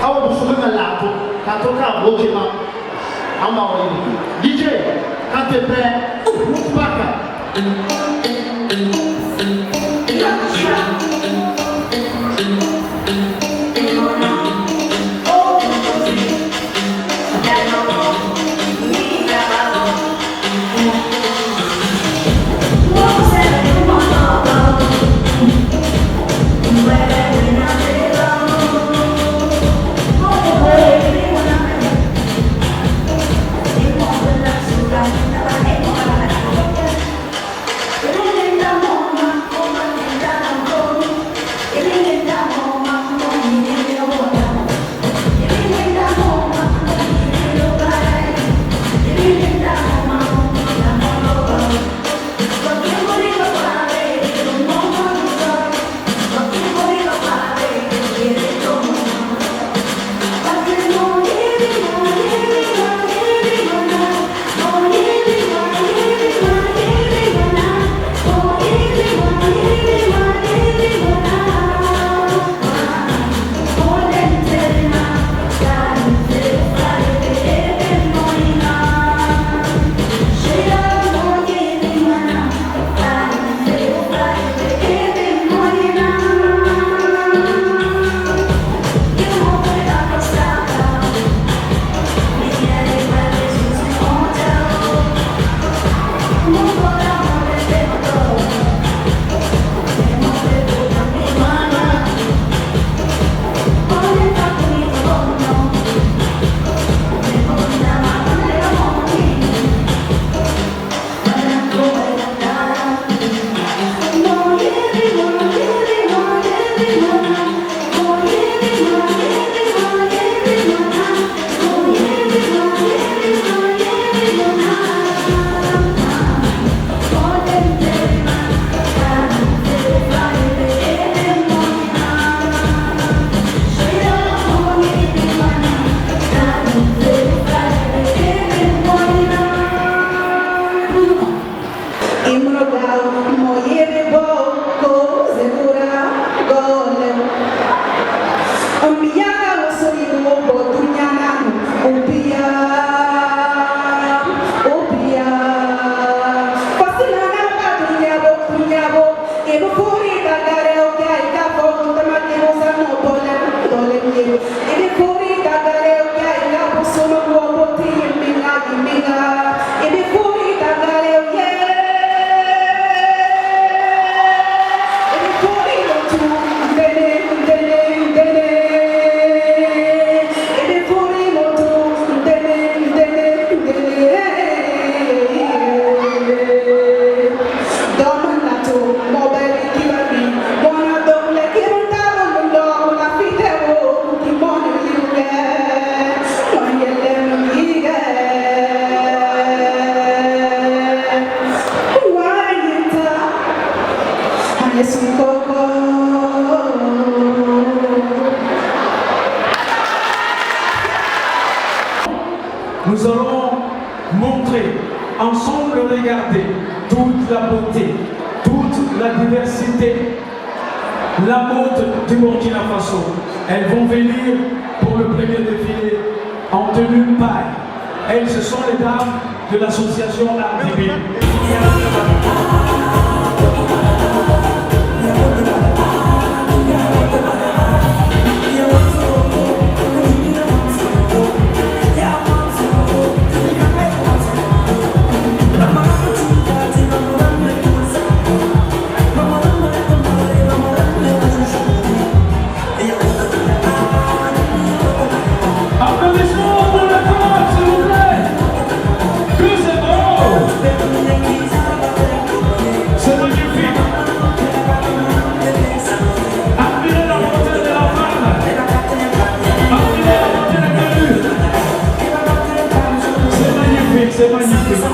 Awa Boussoumi Malato, quand on a bloqué ma. DJ, quand tu es prêt, ouvre pas. Nous allons montrer, ensemble regarder toute la beauté, toute la diversité la mode du Burkina Faso. Elles vont venir pour le premier défilé en tenue paille. Elles, ce sont les dames de l'association Artibi. C'est magnifique.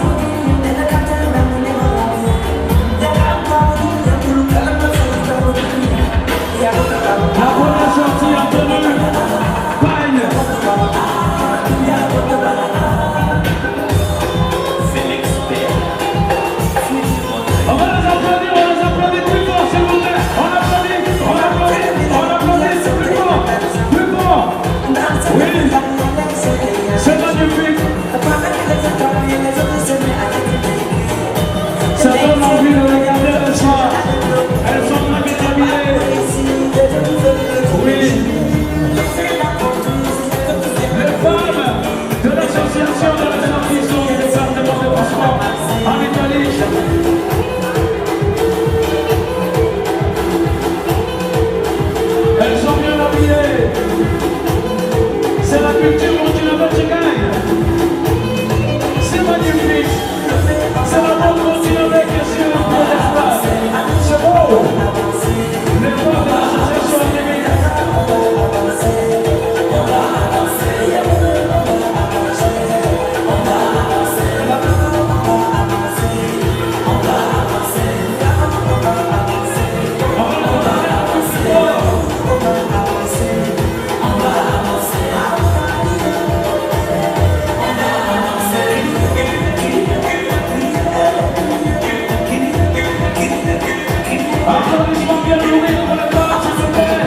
La première sortie en tenue paille. On va les applaudir plus fort s'il vous plaît. On applaudit plus fort. Oui, c'est magnifique. Ça donne envie de regarder le soir. Elles sont très bien habillées. Oui. Les femmes de l'association de la sortie sont du département de transport en Italie. Elles sont bien habillées. C'est la culture burkinabé qui gagne. C'est magnifique. C'est la mode burkinabé qui est sur l'espace. C'est beau. Les femmes de l'association américaine. Applaudissements bien nourris pour la part, s'il vous plaît.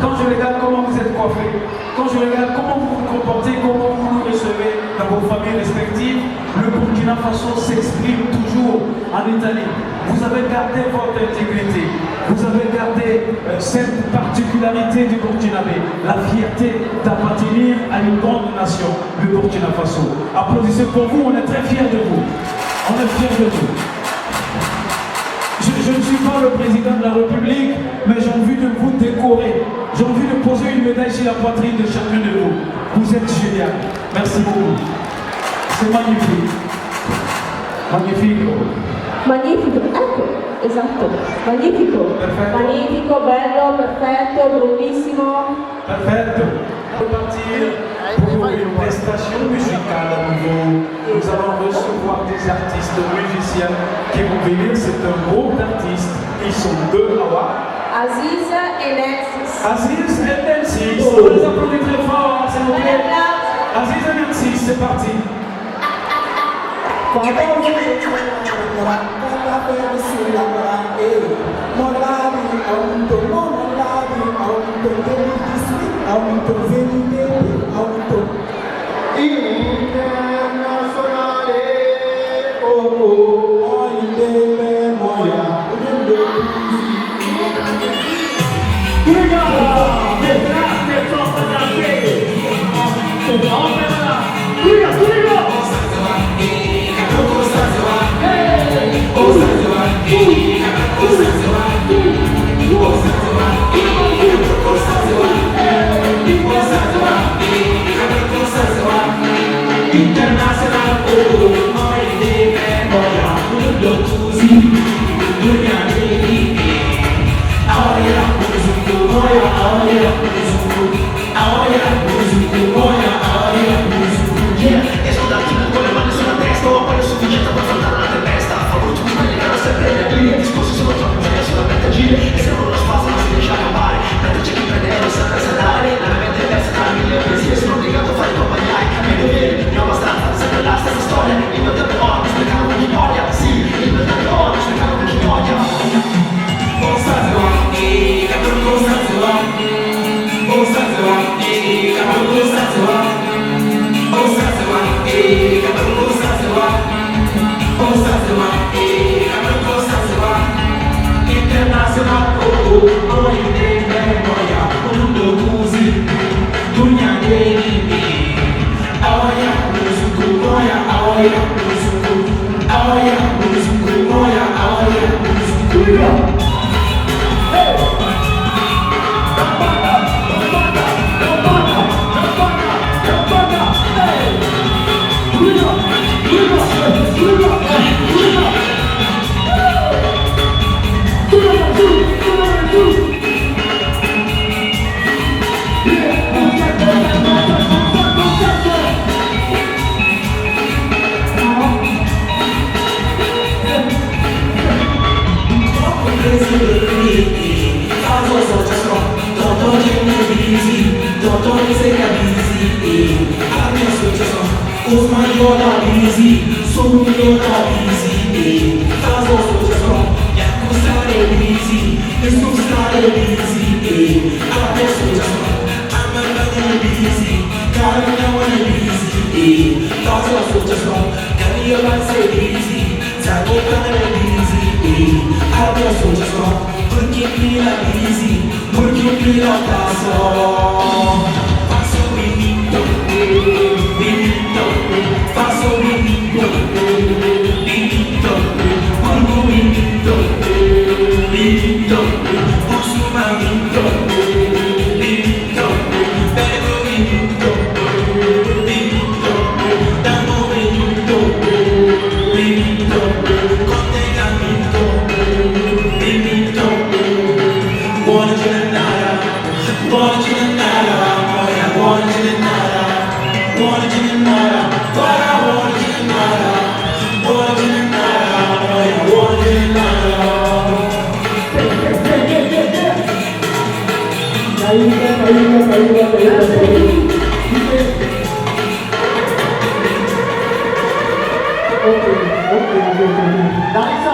Quand je regarde comment vous êtes coiffés, quand je regarde comment vous vous comportez, comment vous nous recevez dans vos familles respectives, le Burkina Faso s'exprime toujours en Italie. Vous avez gardé votre intégrité, vous avez gardé cette particularité du Burkinabé, la fierté d'appartenir à une grande nation, le Burkina Faso. Applaudissez pour vous, on est très fiers de vous. On est fiers de vous. Je ne suis pas le président de la République, mais j'ai envie de vous décorer. J'ai envie de poser une médaille sur la poitrine de chacun de vous. Vous êtes génial. Merci beaucoup. C'est magnifique. Magnifique. Magnifico, ecco, esatto, magnifico, Perfetto. magnifico, bello, perfetto, bellissimo. Perfetto. On va partir pour une prestation musicale à nouveau. Nous allons recevoir des artistes musiciens qui vont venir. C'est un groupe d'artistes. Ils sont deux à Aziz et Nelsis. Aziz et Nelsis. On va les applaudir très fort, s'il vous plaît. Aziz et Nelsis, c'est parti. Sono obbligato a fare soldier strong. Carry your life so easy, time will come and easy. Have your soldier strong, porque pila easy, porque pila paso. Paso menino, menino, paso menino, menino, burgo menino, menino, paso menino, menino, pego menino, menino, damo menino, menino, contega menino, menino, buona giornata, buona giornata, buona giornata, buona giornata, buona giornata, buona giornata, buona Dari